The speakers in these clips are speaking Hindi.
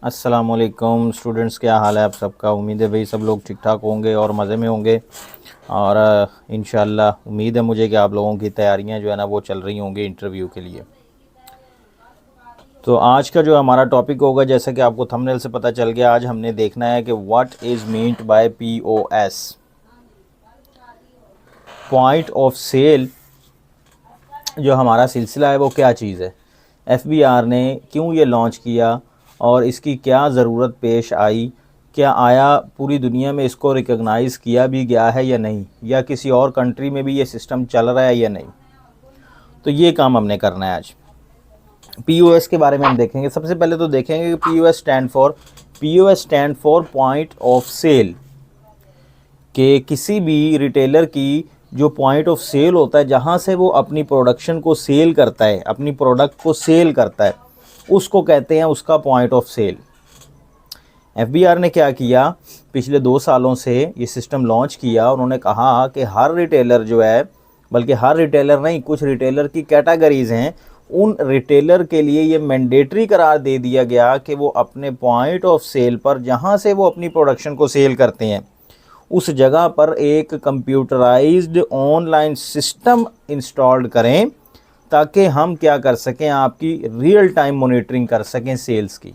अस्सलामुअलैकुम स्टूडेंट्स, क्या हाल है आप सबका। उम्मीद है भाई सब लोग ठीक ठाक होंगे और मज़े में होंगे। और इंशाल्लाह उम्मीद है मुझे कि आप लोगों की तैयारियां जो है ना वो चल रही होंगी इंटरव्यू के लिए। तो आज का जो हमारा टॉपिक होगा, जैसा कि आपको थंबनेल से पता चल गया, आज हमने देखना है कि what is meant by POS, point of sale. जो हमारा सिलसिला है वो क्या चीज़ है, FBR ने क्यों ये लॉन्च किया और इसकी क्या ज़रूरत पेश आई, क्या आया पूरी दुनिया में इसको रिकॉग्नाइज़ किया भी गया है या नहीं, या किसी और कंट्री में भी ये सिस्टम चल रहा है या नहीं। तो ये काम हमने करना है आज। POS के बारे में हम देखेंगे। सबसे पहले तो देखेंगे कि POS stand for point of sale, कि किसी भी रिटेलर की जो पॉइंट ऑफ सेल होता है, जहाँ से वो अपनी प्रोडक्शन को सेल करता है, अपनी प्रोडक्ट को सेल करता है, उसको कहते हैं उसका पॉइंट ऑफ सेल। FBR ने क्या किया, पिछले 2 सालों से ये सिस्टम लॉन्च किया। उन्होंने कहा कि हर रिटेलर जो है, बल्कि हर रिटेलर नहीं, कुछ रिटेलर की कैटेगरीज़ हैं, उन रिटेलर के लिए ये मैंडेटरी करार दे दिया गया कि वो अपने पॉइंट ऑफ सेल पर, जहाँ से वो अपनी प्रोडक्शन को सेल करते हैं, उस जगह पर एक कंप्यूटराइज्ड ऑनलाइन सिस्टम इंस्टॉल्ड करें, ताकि हम क्या कर सकें, आपकी रियल टाइम मॉनिटरिंग कर सकें सेल्स की।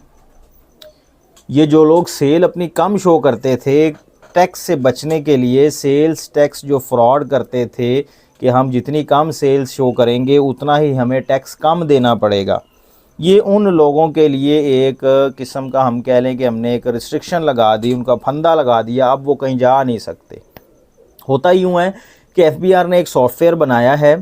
ये जो लोग सेल अपनी कम शो करते थे, टैक्स से बचने के लिए, सेल्स टैक्स जो फ्रॉड करते थे कि हम जितनी कम सेल्स शो करेंगे उतना ही हमें टैक्स कम देना पड़ेगा, ये उन लोगों के लिए एक किस्म का, हम कह लें कि हमने एक रिस्ट्रिक्शन लगा दी, उनका फंदा लगा दिया। अब वो कहीं जा नहीं सकते। होता यूँ है कि FBR ने एक सॉफ्टवेयर बनाया है।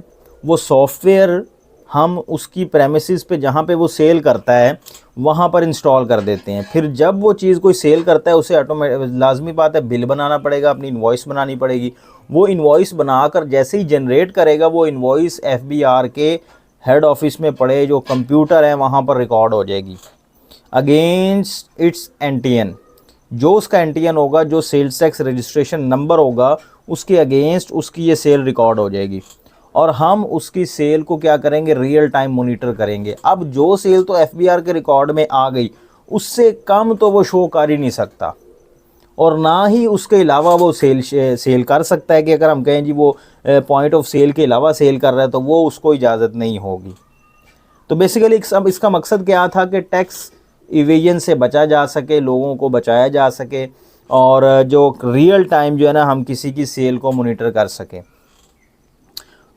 वो सॉफ्टवेयर हम उसकी प्रेमिसेस पे, जहाँ पे वो सेल करता है, वहाँ पर इंस्टॉल कर देते हैं। फिर जब वो चीज़ कोई सेल करता है, उसे ऑटोमेटिक, लाजमी बात है, बिल बनाना पड़ेगा, अपनी इनवॉइस बनानी पड़ेगी। वो इनवॉइस बनाकर जैसे ही जनरेट करेगा, वो इनवॉइस FBR के हेड ऑफिस में पड़े जो कंप्यूटर है वहाँ पर रिकॉर्ड हो जाएगी अगेंस्ट इट्स NTN। जो उसका NTN होगा, जो सेल्स टैक्स रजिस्ट्रेशन नंबर होगा, उसके अगेंस्ट उसकी ये सेल रिकॉर्ड हो जाएगी और हम उसकी सेल को क्या करेंगे, रियल टाइम मॉनिटर करेंगे। अब जो सेल तो FBR के रिकॉर्ड में आ गई, उससे कम तो वो शो कर ही नहीं सकता, और ना ही उसके अलावा वो सेल कर सकता है। कि अगर हम कहें जी वो पॉइंट ऑफ सेल के अलावा सेल कर रहा है, तो वो उसको इजाज़त नहीं होगी। तो बेसिकली इसका मकसद क्या था कि टैक्स इवेजन से बचा जा सके, लोगों को बचाया जा सके, और जो रियल टाइम जो है ना, हम किसी की सेल को मॉनिटर कर सकें।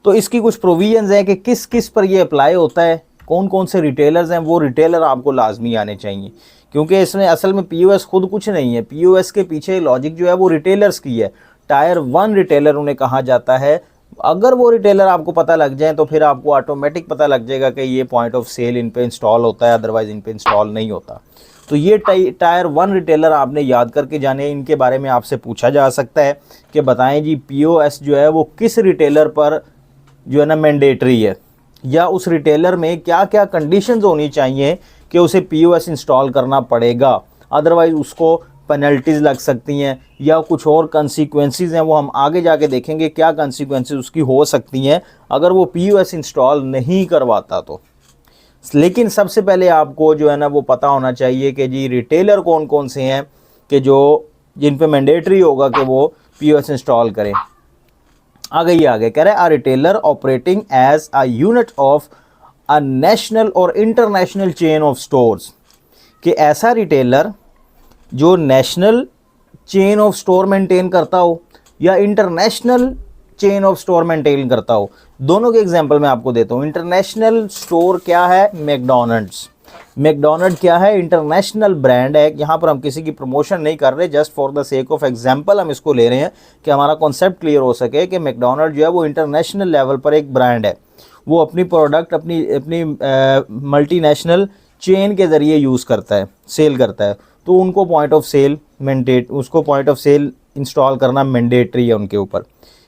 तो इसकी कुछ प्रोविजंस हैं कि किस किस पर ये अप्लाई होता है, कौन कौन से रिटेलर्स हैं। वो रिटेलर आपको लाजमी आने चाहिए, क्योंकि इसमें असल में POS खुद कुछ नहीं है। POS के पीछे लॉजिक जो है वो रिटेलर्स की है। टायर 1 रिटेलर उन्हें कहा जाता है। अगर वो रिटेलर आपको पता लग जाए, तो फिर आपको ऑटोमेटिक पता लग जाएगा कि ये पॉइंट ऑफ सेल इन पे इंस्टॉल होता है, अदरवाइज़ इन पे इंस्टॉल नहीं होता। तो ये टायर 1 रिटेलर आपने याद करके जाने। इनके बारे में आपसे पूछा जा सकता है कि बताएं जी POS जो है वो किस रिटेलर पर जो है ना मैंडेटरी है, या उस रिटेलर में क्या क्या कंडीशंस होनी चाहिए कि उसे POS इंस्टॉल करना पड़ेगा, अदरवाइज़ उसको पेनल्टीज़ लग सकती हैं, या कुछ और कंसिक्वेंसेस हैं। वो हम आगे जाके देखेंगे क्या कंसिक्वेंसेस उसकी हो सकती हैं अगर वो POS इंस्टॉल नहीं करवाता तो। लेकिन सबसे पहले आपको जो है ना वो पता होना चाहिए कि जी रिटेलर कौन कौन से हैं कि जिन पे मैंडेटरी होगा कि वो POS इंस्टॉल करें। आगे कह रहे हैं, a retailer operating as a unit of a national और इंटरनेशनल चेन ऑफ स्टोर्स, कि ऐसा रिटेलर जो national chain of store maintain करता हो या international chain of store maintain करता हो। दोनों के एग्जांपल मैं आपको देता हूँ। इंटरनेशनल स्टोर क्या है, मैकडॉनल्ड्स। मैकडॉनल्ड क्या है, इंटरनेशनल ब्रांड है। यहाँ पर हम किसी की प्रमोशन नहीं कर रहे, just for the sake of example हम इसको ले रहे हैं कि हमारा कॉन्सेप्ट क्लियर हो सके कि मैकडॉनल्ड जो है वो इंटरनेशनल लेवल पर एक ब्रांड है। वो अपनी प्रोडक्ट अपनी मल्टीनेशनल चेन के ज़रिए यूज़ करता है, सेल करता है। तो उनको पॉइंट ऑफ सेल इंस्टॉल करना मैंडेटरी है उनके ऊपर।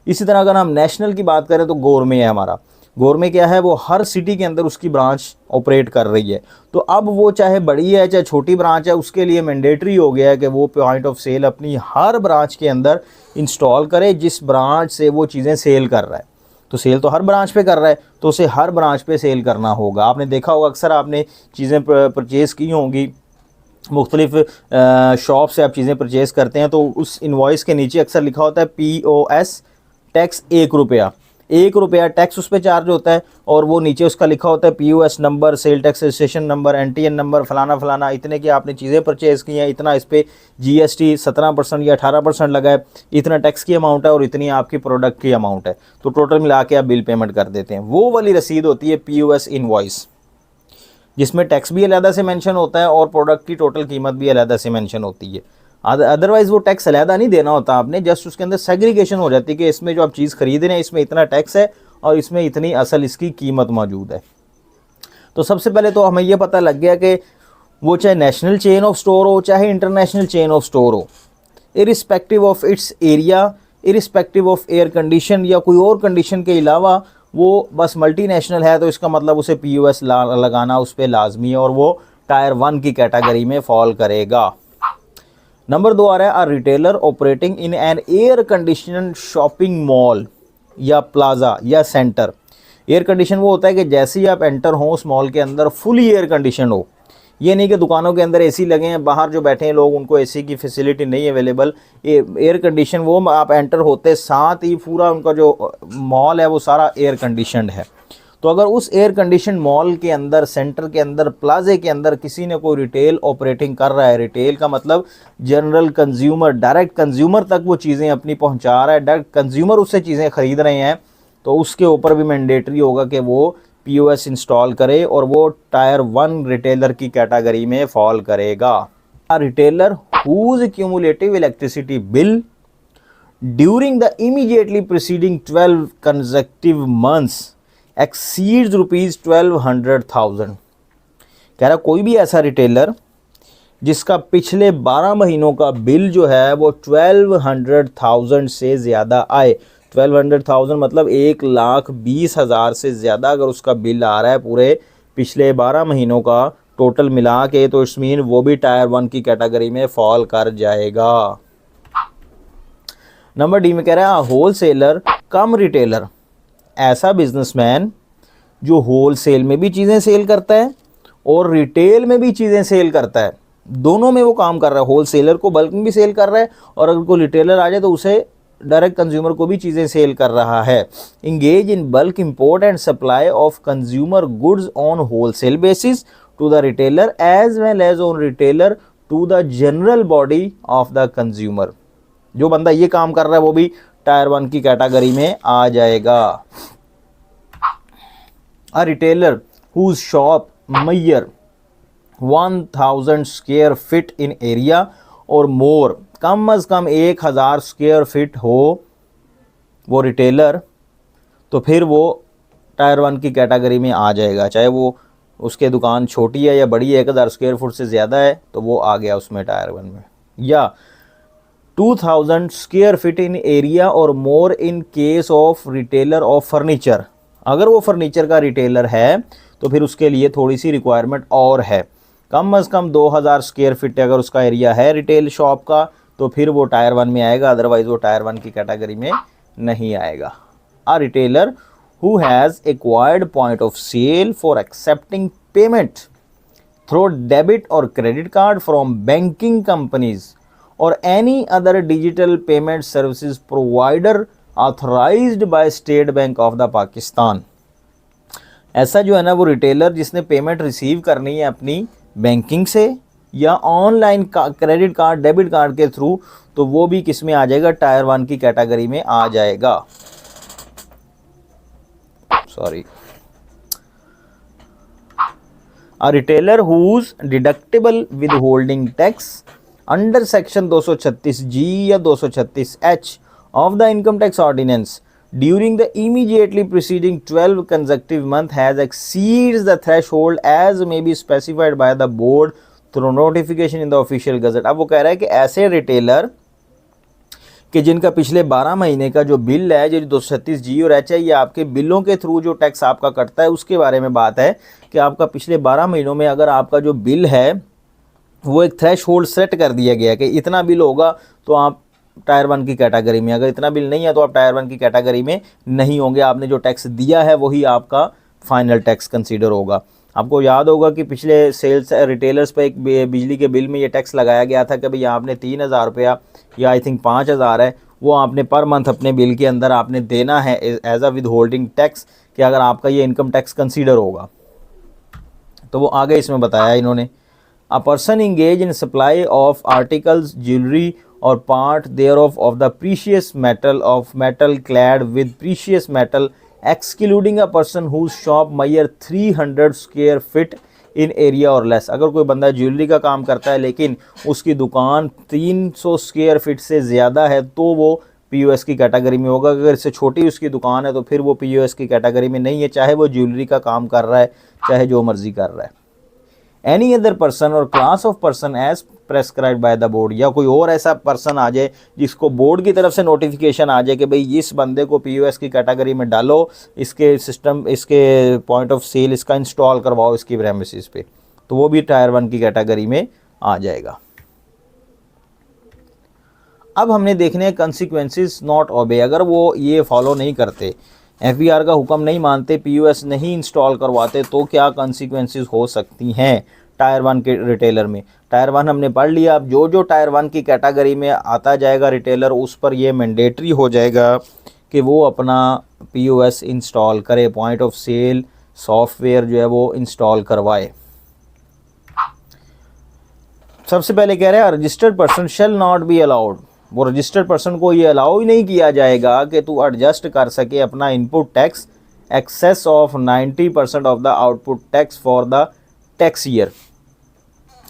इसी तरह अगर हम नेशनल की बात करें तो गोरमे है हमारा। गोरमे क्या है, वो हर सिटी के अंदर उसकी ब्रांच ऑपरेट कर रही है। तो अब वो चाहे बड़ी है चाहे छोटी ब्रांच है, उसके लिए मैंडेटरी हो गया है कि वो पॉइंट ऑफ सेल अपनी हर ब्रांच के अंदर इंस्टॉल करे जिस ब्रांच से वो चीज़ें सेल कर रहा है। तो सेल तो हर ब्रांच पे कर रहा है, तो उसे हर ब्रांच पे सेल करना होगा। आपने देखा होगा, अक्सर आपने चीज़ें परचेज़ की होंगी मुख्तलिफ शॉप से आप चीज़ें परचेज़ करते हैं तो उस इन्वॉइस के नीचे अक्सर लिखा होता है POS टैक्स ₹1 टैक्स उस पर चार्ज होता है, और वो नीचे उसका लिखा होता है POS number, sale tax registration number, NTN number, फलाना फलाना, इतने की आपने चीज़ें परचेज़ की हैं, इतना इस पर GST 17% या 18% लगा है, इतना टैक्स की अमाउंट है और इतनी आपकी प्रोडक्ट की अमाउंट है, तो टोटल मिला के आप बिल पेमेंट कर देते हैं। वो वाली रसीद होती है POS इन्वॉइस, जिसमें टैक्स भी अलहदा से मेंशन होता है और प्रोडक्ट की टोटल कीमत भी अलहदा से मेंशन होती है। अदरवाइज़ वो टैक्स अलहदा नहीं देना होता आपने, जस्ट उसके अंदर सेग्रीगेशन हो जाती है कि इसमें जो आप चीज़ खरीद रहे हैं इसमें इतना टैक्स है और इसमें इतनी असल इसकी कीमत मौजूद है। तो सबसे पहले तो हमें यह पता लग गया कि वो चाहे नेशनल चेन ऑफ स्टोर हो चाहे इंटरनेशनल चेन ऑफ स्टोर हो, irrespective of its area, irrespective of air condition या कोई और कंडीशन के अलावा, वो बस मल्टीनेशनल है तो इसका मतलब उसे POS लगाना उस पर लाजमी है और वो टायर 1 की कैटेगरी में फॉल करेगा। नंबर 2 आ रहा है अ retailer operating in an air condition shopping mall या प्लाजा या सेंटर। एयर कंडीशन वो होता है कि जैसे ही आप एंटर हो उस मॉल के अंदर फुली एयर कंडीशन हो, ये नहीं कि दुकानों के अंदर AC लगे हैं, बाहर जो बैठे हैं लोग उनको AC की फैसिलिटी नहीं अवेलेबल। एयर कंडीशन वो आप एंटर होते साथ ही पूरा उनका जो मॉल है वो सारा एयर कंडीशनड है। तो अगर उस एयर कंडीशन मॉल के अंदर, सेंटर के अंदर, प्लाजे के अंदर किसी ने कोई रिटेल ऑपरेटिंग कर रहा है, रिटेल का मतलब जनरल कंज्यूमर, डायरेक्ट कंज्यूमर तक वो चीज़ें अपनी पहुंचा रहा है, डायरेक्ट कंज्यूमर उससे चीज़ें ख़रीद रहे हैं, तो उसके ऊपर भी मैंडेटरी होगा कि वो POS इंस्टॉल करे और वो टायर 1 रिटेलर की कैटेगरी में फॉल करेगा। Retailer whose cumulative electricity bill during the immediately preceding 12 consecutive months exceeds ₹1200,000। कह रहा कोई भी ऐसा रिटेलर जिसका पिछले 12 महीनों का बिल जो है वो 1200,000 से ज़्यादा आए, 1200,000 मतलब 1,20,000 से ज़्यादा अगर उसका बिल आ रहा है पूरे पिछले 12 महीनों का टोटल मिला के, तो इट्स मीन वो भी टायर 1 की कैटेगरी में फॉल कर जाएगा। नंबर D में कह रहा है होल सेलर कम रिटेलर, ऐसा बिजनेसमैन जो होल सेल में भी चीज़ें सेल करता है और रिटेल में भी चीज़ें सेल करता है, दोनों में वो काम कर रहा है, होल सेलर को बल्क में भी सेल कर रहा है और अगर कोई रिटेलर आ जाए तो उसे डायरेक्ट कंज्यूमर को भी चीज़ें सेल कर रहा है। Engage in bulk import and supply of consumer goods on whole sale basis to the retailer as well as on retailer to the general body of the consumer. जो बंदा ये काम कर रहा है वो भी टायर 1 की कैटेगरी में आ जाएगा। A retailer whose shop measure 1000 square feet in area और मोर, कम अज़ कम 1000 स्क्वायर फीट हो वो रिटेलर, तो फिर वो टायर 1 की कैटेगरी में आ जाएगा, चाहे वो उसके दुकान छोटी है या बड़ी है, 1000 स्क्वायर फुट से ज़्यादा है तो वो आ गया उसमें टायर 1 में। या 2000 स्क्वायर फीट इन एरिया और more in case of retailer of furniture, अगर वो फर्नीचर का रिटेलर है तो फिर उसके लिए थोड़ी सी रिक्वायरमेंट और है, कम अज़ कम 2000 स्क्वायर फीट अगर उसका एरिया है रिटेल शॉप का तो फिर वो टायर 1 में आएगा, अदरवाइज़ वो टायर 1 की कैटेगरी में नहीं आएगा। A retailer who has acquired point of sale for accepting payment through debit और credit card from banking companies और any other digital payment services provider authorised by State Bank of the Pakistan. ऐसा जो है ना वो रिटेलर जिसने पेमेंट रिसीव करनी है अपनी बैंकिंग से या online credit card, debit card के थ्रू, तो वो भी किस में आ जाएगा, टायर 1 की कैटेगरी में आ जाएगा। Sorry, a retailer whose deductible with holding tax under section 236G या 236H of the income tax ordinance during the immediately preceding 12 consecutive month has exceeds the threshold as may be specified by the board through notification in the official gazette। अब वो कह रहा है कि ऐसे रिटेलर कि जिनका पिछले 12 महीने का जो बिल है, जो 236G और H है, ये आपके बिलों के थ्रू जो टैक्स आपका कटता है उसके बारे में बात है कि आपका पिछले 12 महीनों में अगर आपका जो बिल है वो एक थ्रेश होल्ड सेट कर दिया गया कि इतना बिल होगा तो आप टायर 1 की कैटेगरी में, अगर इतना बिल नहीं है तो आप टायर 1 की कैटेगरी में नहीं होंगे, आपने जो टैक्स दिया है वही आपका फाइनल टैक्स कंसीडर होगा। आपको याद होगा कि पिछले सेल्स रिटेलर्स पे एक बिजली के बिल में ये टैक्स लगाया गया था कि भाई आपने 3,000 रुपया या आई थिंक 5,000 है, वो आपने पर मंथ अपने बिल के अंदर आपने देना है as a with holding tax, कि अगर आपका ये इनकम टैक्स कंसीडर होगा। तो वो आगे इसमें बताया इन्होंने, a person engage in supply of articles jewellery और part thereof the precious metal clad with precious metal excluding a person whose shop measure 300 square feet in area और लेस। अगर कोई बंदा ज्वेलरी का काम करता है लेकिन उसकी दुकान 300 स्क्वायर फिट से ज़्यादा है तो वो पीओएस की कैटेगरी में होगा। अगर इससे छोटी उसकी दुकान है तो फिर वो पीओएस की कैटेगरी में नहीं है, चाहे वो ज्वेलरी का काम कर रहा है, चाहे जो मर्जी कर रहा है। एनी अदर पर्सन और class of person as prescribed by the board, या कोई और ऐसा पर्सन आ जाए जिसको बोर्ड की तरफ से नोटिफिकेशन आ जाए कि भाई इस बंदे को पीओएस की कैटेगरी में डालो, इसके सिस्टम, इसके पॉइंट ऑफ सेल इसका इंस्टॉल करवाओ इसकी प्रेमिसेस पे, तो वो भी टायर 1 की कैटेगरी में आ जाएगा। अब हमने देखने हैं कंसिक्वेंसेस नॉट ओबे, अगर वो ये फॉलो नहीं करते, एफबीआर का हुक्म नहीं मानते, पीओएस नहीं इंस्टॉल करवाते, तो क्या कंसिक्वेंसेस हो सकती हैं टायर 1 के रिटेलर में। टायर 1 हमने पढ़ लिया। अब जो जो टायर 1 की कैटेगरी में आता जाएगा रिटेलर, उस पर ये मैंडेटरी हो जाएगा कि वो अपना पीओएस इंस्टॉल करे, पॉइंट ऑफ सेल सॉफ्टवेयर जो है वो इंस्टॉल करवाए। सबसे पहले कह रहे हैं registered person shall not be allowed, वो रजिस्टर्ड पर्सन को ये अलाउ ही नहीं किया जाएगा कि तू एडजस्ट कर सके अपना input tax access of 90% of the output tax for the tax year,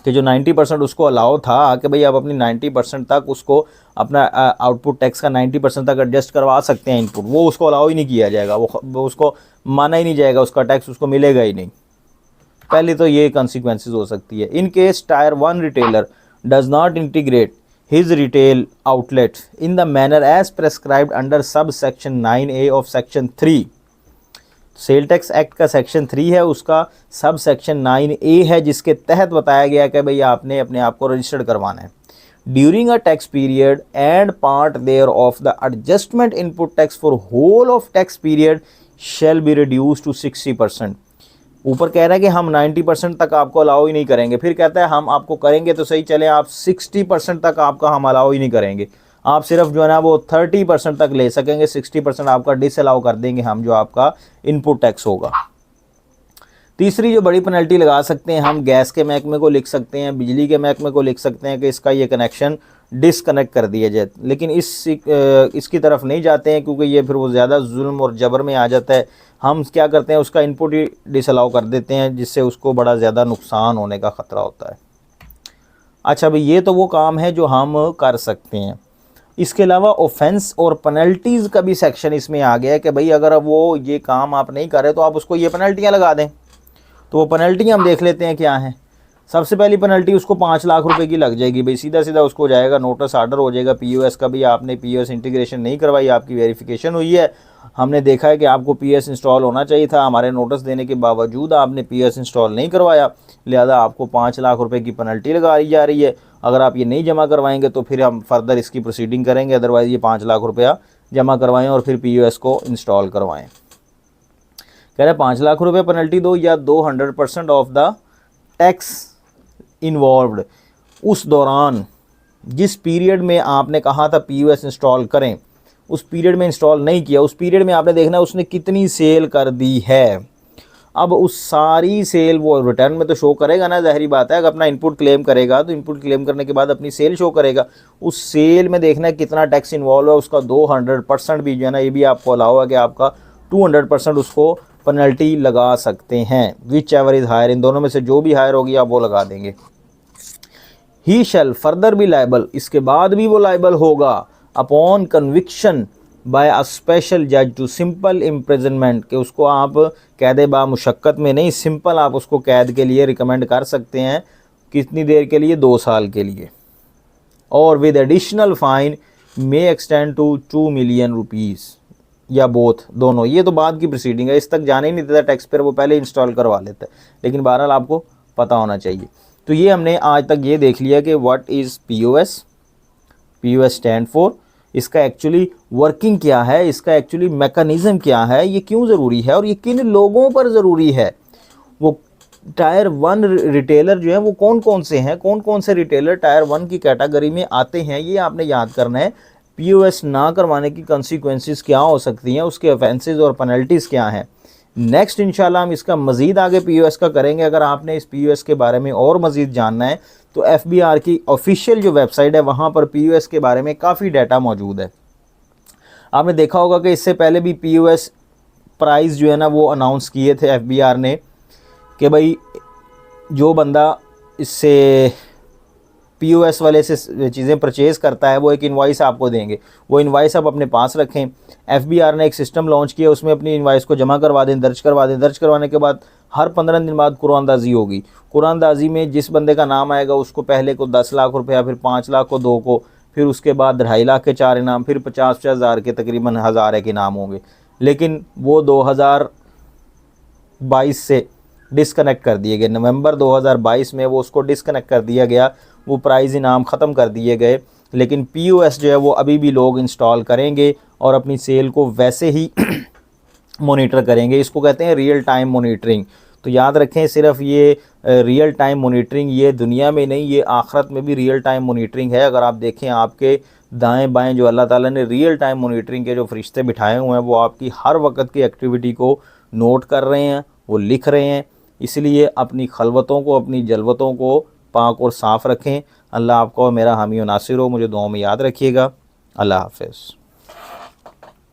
कि जो 90% उसको अलाउ था कि भाई आप अपनी 90% तक उसको अपना आउटपुट टैक्स का 90% तक एडजस्ट करवा सकते हैं इनपुट, वो उसको अलाउ ही नहीं किया जाएगा, वो उसको माना ही नहीं जाएगा, उसका टैक्स उसको मिलेगा ही नहीं। पहले तो ये कॉन्सिक्वेंसेस हो सकती है। In case tyre 1 retailer does not integrate his retail outlet in the manner as prescribed under subsection 9A of section 3, sale tax act का सेक्शन 3 है, उसका सब सेक्शन 9A है जिसके तहत बताया गया कि भाई आपने अपने आप को रजिस्टर्ड करवाना है। During a tax period and part thereof the adjustment input tax for whole of tax period shall be reduce to 60%। ऊपर कह रहा है कि हम 90% तक आपको अलाउ ही नहीं करेंगे, फिर कहता है हम आपको करेंगे तो सही चले, आप 60% तक आपका हम अलाउ ही नहीं करेंगे, आप सिर्फ जो है ना वो 30% तक ले सकेंगे, 60% आपका डिसअलाउ कर देंगे हम, जो आपका इनपुट टैक्स होगा। तीसरी जो बड़ी पेनल्टी लगा सकते हैं हम, गैस के महकमे को लिख सकते हैं, बिजली के महकमे को लिख सकते हैं कि इसका ये कनेक्शन डिसकनेक्ट कर दिया जाए, लेकिन इसकी तरफ नहीं जाते हैं क्योंकि ये फिर वो ज़्यादा जुल्म और जबर में आ जाता है। हम क्या करते हैं, उसका इनपुट ही डिसअलाउ कर देते हैं, जिससे उसको बड़ा ज़्यादा नुकसान होने का ख़तरा होता है। अच्छा भाई, ये तो वो काम है जो हम कर सकते हैं। इसके अलावा ऑफेंस और पेनल्टीज़ का भी सेक्शन इसमें आ गया है कि भाई अगर वो ये काम आप नहीं कर रहे तो आप उसको ये पेनल्टियाँ लगा दें। तो वो पेनल्टियाँ हम देख लेते हैं क्या हैं। सबसे पहली पेनल्टी उसको 5 लाख रुपए की लग जाएगी भाई, सीधा सीधा उसको जाएगा, नोटिस आर्डर हो जाएगा पीओएस का, भी आपने पीओएस इंटीग्रेशन नहीं करवाई, आपकी वेरिफिकेशन हुई है, हमने देखा है कि आपको पीओएस इंस्टॉल होना चाहिए था, हमारे नोटिस देने के बावजूद आपने पीओएस इंस्टॉल नहीं करवाया, लिहाजा आपको 5 लाख रुपए की पेनल्टी लगाई जा रही है। अगर आप ये नहीं जमा करवाएंगे तो फिर हम फर्दर इसकी प्रोसीडिंग करेंगे, अदरवाइज़ ये 5 लाख रुपया जमा करवाएँ और फिर पीओएस को इंस्टॉल करवाएँ। कह रहे 5 लाख रुपये पेनल्टी दो या 200% ऑफ द टैक्स इन्वॉल्व्ड। उस दौरान जिस पीरियड में आपने कहा था पीओएस इंस्टॉल करें, उस पीरियड में इंस्टॉल नहीं किया, उस पीरियड में आपने देखना उसने कितनी सेल कर दी है। अब उस सारी सेल वो रिटर्न में तो शो करेगा ना, ज़ाहिरी बात है, अगर अपना इनपुट क्लेम करेगा तो इनपुट क्लेम करने के बाद अपनी सेल शो करेगा, उस सेल में देखना है कितना टैक्स इन्वॉल्व है, उसका 200% भी जो है ना, ये भी आपको अलाउ है कि आपका 200% उसको पेनल्टी लगा सकते हैं। विच एवर इज़ हायर, इन दोनों में से जो भी हायर होगी आप वो लगा देंगे। ही शैल फर्दर भी लाइबल, इसके बाद भी वो लाइबल होगा upon conviction by a special जज टू सिंपल इम्प्रिजनमेंट, कि उसको आप कैद बा मुशक्क़त में नहीं, सिंपल आप उसको कैद के लिए रिकमेंड कर सकते हैं। कितनी देर के लिए? 2 साल के लिए। और with additional fine may extend to 2 million rupees, या बोथ, दोनों। ये तो बाद की प्रोसीडिंग है, इस तक जाने ही नहीं देता टैक्स पेयर, वो पहले इंस्टॉल करवा लेता है, लेकिन बहरहाल आपको पता होना चाहिए। तो ये हमने आज तक ये देख लिया कि what is POS, POS stand for, इसका एक्चुअली वर्किंग क्या है, इसका एक्चुअली मैकेनिज़्म क्या है, ये क्यों ज़रूरी है और ये किन लोगों पर ज़रूरी है। वो टायर 1 रिटेलर जो है वो कौन कौन से हैं, कौन कौन से रिटेलर टायर 1 की कैटेगरी में आते हैं, ये आपने याद करना है। पीओएस ना करवाने की कंसिक्वेंसेस क्या हो सकती हैं, उसके ऑफेंसेस और पेनल्टीज़ क्या हैं। नेक्स्ट इंशाल्लाह हम इसका मज़ीद आगे पीओएस का करेंगे। अगर आपने इस पीओएस के बारे में और मज़ीद जानना है तो एफबीआर की ऑफिशियल जो वेबसाइट है वहाँ पर पीओएस के बारे में काफ़ी डाटा मौजूद है। आपने देखा होगा कि इससे पहले भी पीओएस प्राइस जो है ना वो अनाउंस किए थे एफबीआर ने कि भाई जो बंदा इससे पीओएस वाले से चीज़ें परचेज़ करता है वो एक इनवॉइस आपको देंगे, वो इनवॉइस आप अपने पास रखें। एफबीआर ने एक सिस्टम लॉन्च किया, उसमें अपनी इनवॉइस को जमा करवा दें, दर्ज करवा दें। दर्ज करवाने के बाद हर 15 दिन बाद कुरानदाजी होगी। कुरानदाजी में जिस बंदे का नाम आएगा उसको पहले को 10 लाख रुपया, फिर 5 लाख को 2 को, फिर उसके बाद 2.5 लाख के 4 इनाम, फिर 50 हज़ार के तकरीबन 1000 एक इनाम होंगे। लेकिन वो 2022 से डिस्कनेक्ट कर दिए गए। नवंबर 2022 में वो उसको डिस्कनेक्ट कर दिया गया, वो प्राइज़ इनाम ख़त्म कर दिए गए। लेकिन पीओएस जो है वो अभी भी लोग इंस्टॉल करेंगे और अपनी सेल को वैसे ही मॉनिटर करेंगे। इसको कहते हैं रियल टाइम मॉनिटरिंग। तो याद रखें, सिर्फ ये रियल टाइम मॉनिटरिंग ये दुनिया में नहीं, ये आखिरत में भी रियल टाइम मॉनिटरिंग है। अगर आप देखें आपके दाएं बाएं जो अल्लाह ताला ने रियल टाइम मॉनिटरिंग के जो फरिश्ते बिठाए हुए हैं वो आपकी हर वक्त की एक्टिविटी को नोट कर रहे हैं, वो लिख रहे हैं। इसलिए अपनी खलवतों को, अपनी जलवतों को पाक और साफ़ रखें। अल्लाह आपको मेरा हामी और नासिर हो। मुझे दुआओं में याद रखिएगा। अल्लाह हाफ़िज़।